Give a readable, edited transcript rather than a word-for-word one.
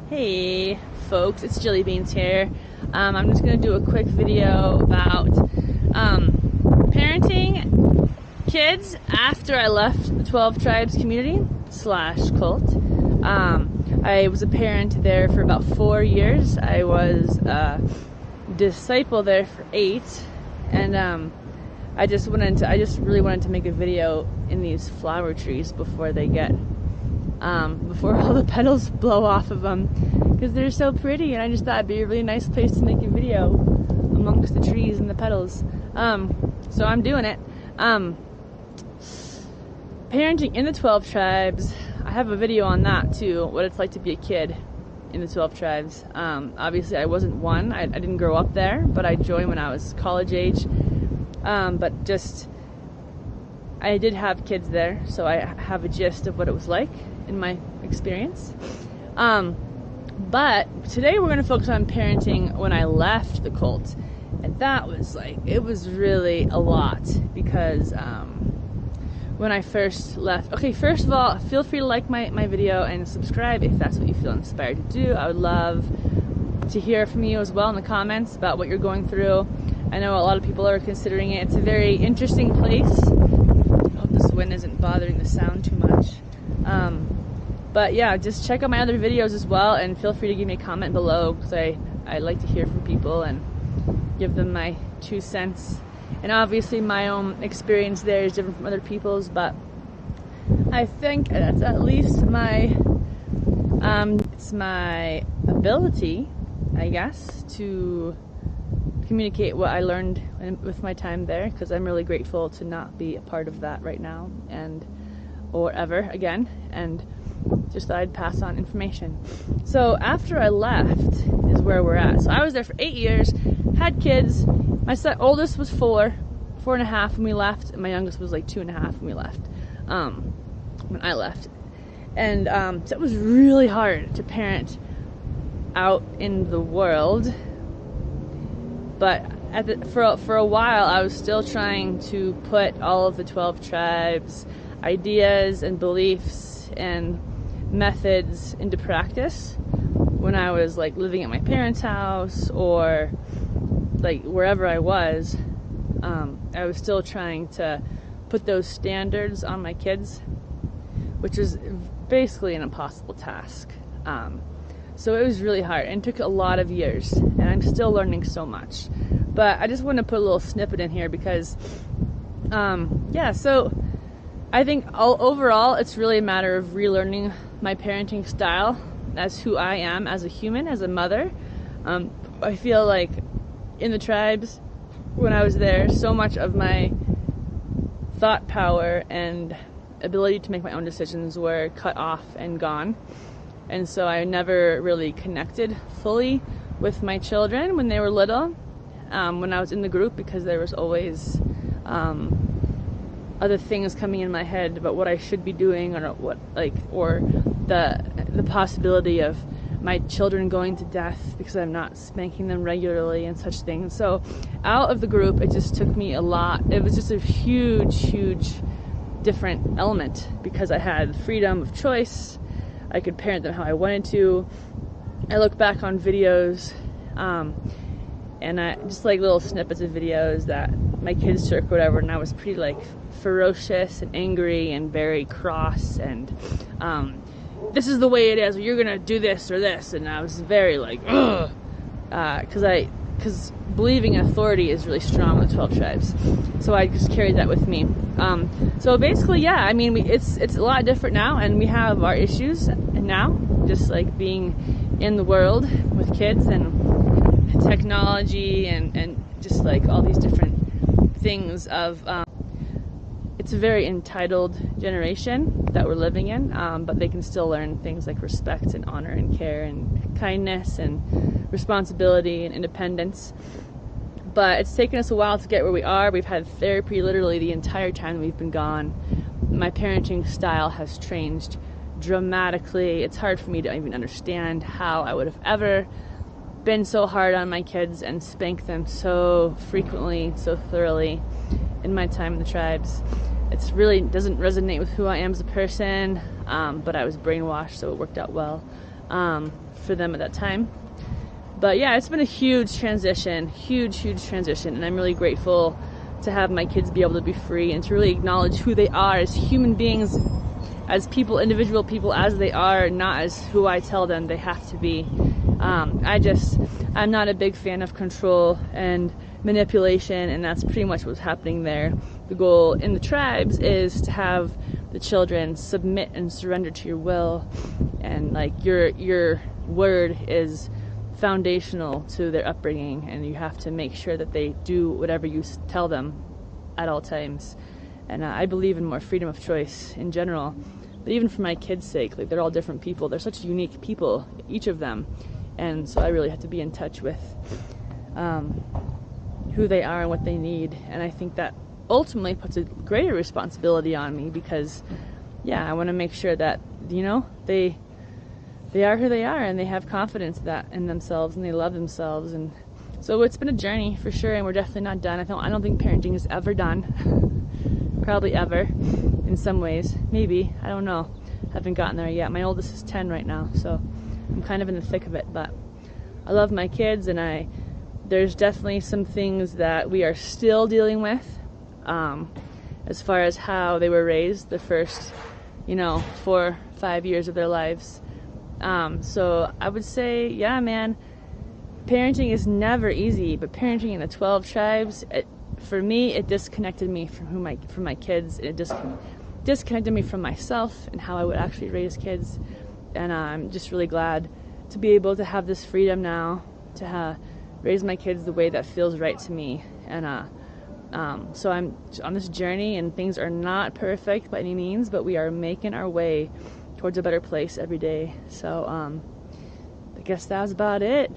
Hey folks, it's Jilly Beans here. I'm just going to do a quick video about parenting kids after I left the 12 Tribes community / cult. I was a parent there for about 4 years. I was a disciple there for 8, and I just really wanted to make a video in these flower trees before they get before all the petals blow off of them, because they're so pretty, and I just thought it'd be a really nice place to make a video amongst the trees and the petals. So I'm doing it. Parenting in the 12 tribes, I have a video on that too, what it's like to be a kid in the 12 tribes. Obviously I wasn't one, I didn't grow up there, but I joined when I was college age. But just, I did have kids there, so I have a gist of what it was like in my experience. But today we're going to focus on parenting when I left the cult. And that was it was really a lot, because when I first left, okay, first of all, feel free to like my video and subscribe if that's what you feel inspired to do. I would love to hear from you as well in the comments about what you're going through. I know a lot of people are considering it. It's a very interesting place. I hope this wind isn't bothering the sound too much. But yeah, just check out my other videos as well, and feel free to give me a comment below, because I like to hear from people and give them my 2 cents. And obviously my own experience there is different from other people's, but I think that's at least it's my ability, I guess, to communicate what I learned with my time there, because I'm really grateful to not be a part of that right now or ever again, and just thought I'd pass on information. So after I left is where we're at. So I was there for 8 years, had kids. My oldest was 4.5 when we left, and my youngest was 2.5 when we left, when I left. And so it was really hard to parent out in the world. But for a while, I was still trying to put all of the 12 tribes ideas and beliefs and methods into practice when I was living at my parents' house, or wherever I was. I was still trying to put those standards on my kids, which is basically an impossible task. So it was really hard, and took a lot of years, and I'm still learning so much. But I just want to put a little snippet in here because, so I think overall it's really a matter of relearning my parenting style as who I am as a human, as a mother. I feel like in the tribes, when I was there, so much of my thought power and ability to make my own decisions were cut off and gone. And so I never really connected fully with my children when they were little, when I was in the group, because there was always other things coming in my head about what I should be doing, or the possibility of my children going to death because I'm not spanking them regularly and such things. So out of the group, it just took me a lot. It was just a huge different element, because I had freedom of choice. I could parent them how I wanted to. I look back on videos, and I just little snippets of videos that my kids took, whatever, and I was pretty ferocious and angry and very cross, and this is the way it is, or you're gonna do this or this, and I was very ugh, because believing in authority is really strong in the 12 tribes. So I just carried that with me. So basically, yeah, I mean, it's a lot different now, and we have our issues now, just being in the world with kids and technology and just all these different things of, it's a very entitled generation that we're living in, but they can still learn things like respect and honor and care and kindness and responsibility and independence. But it's taken us a while to get where we are. We've had therapy literally the entire time we've been gone. My parenting style has changed dramatically. It's hard for me to even understand how I would have ever been so hard on my kids and spanked them so frequently, so thoroughly in my time in the tribes. It's really doesn't resonate with who I am as a person, but I was brainwashed, so it worked out well. for them at that time. But yeah, it's been a huge transition, huge transition, and I'm really grateful to have my kids be able to be free and to really acknowledge who they are as human beings, as people, individual people as they are, not as who I tell them they have to be. I'm not a big fan of control and manipulation, and that's pretty much what's happening there. The goal in the tribes is to have the children submit and surrender to your will, and like your word is foundational to their upbringing, and you have to make sure that they do whatever you tell them at all times. And I believe in more freedom of choice in general, but even for my kids' sake, like, they're all different people. They're such unique people, each of them, and so I really have to be in touch with who they are and what they need. And I think that ultimately puts a greater responsibility on me, because I want to make sure that they are who they are, and they have confidence that in themselves, and they love themselves. And so it's been a journey for sure, and we're definitely not done. I don't think parenting is ever done. Probably ever, in some ways. Maybe, I don't know. Haven't gotten there yet. My oldest is 10 right now, so I'm kind of in the thick of it. But I love my kids, and there's definitely some things that we are still dealing with, as far as how they were raised the first 4-5 years of their lives. So I would say, yeah, man, parenting is never easy, but parenting in the 12 tribes, for me, it disconnected me from my kids. It disconnected me from myself and how I would actually raise kids. And I'm just really glad to be able to have this freedom now to raise my kids the way that feels right to me. And so I'm on this journey, and things are not perfect by any means, but we are making our way towards a better place every day. So I guess that's about it.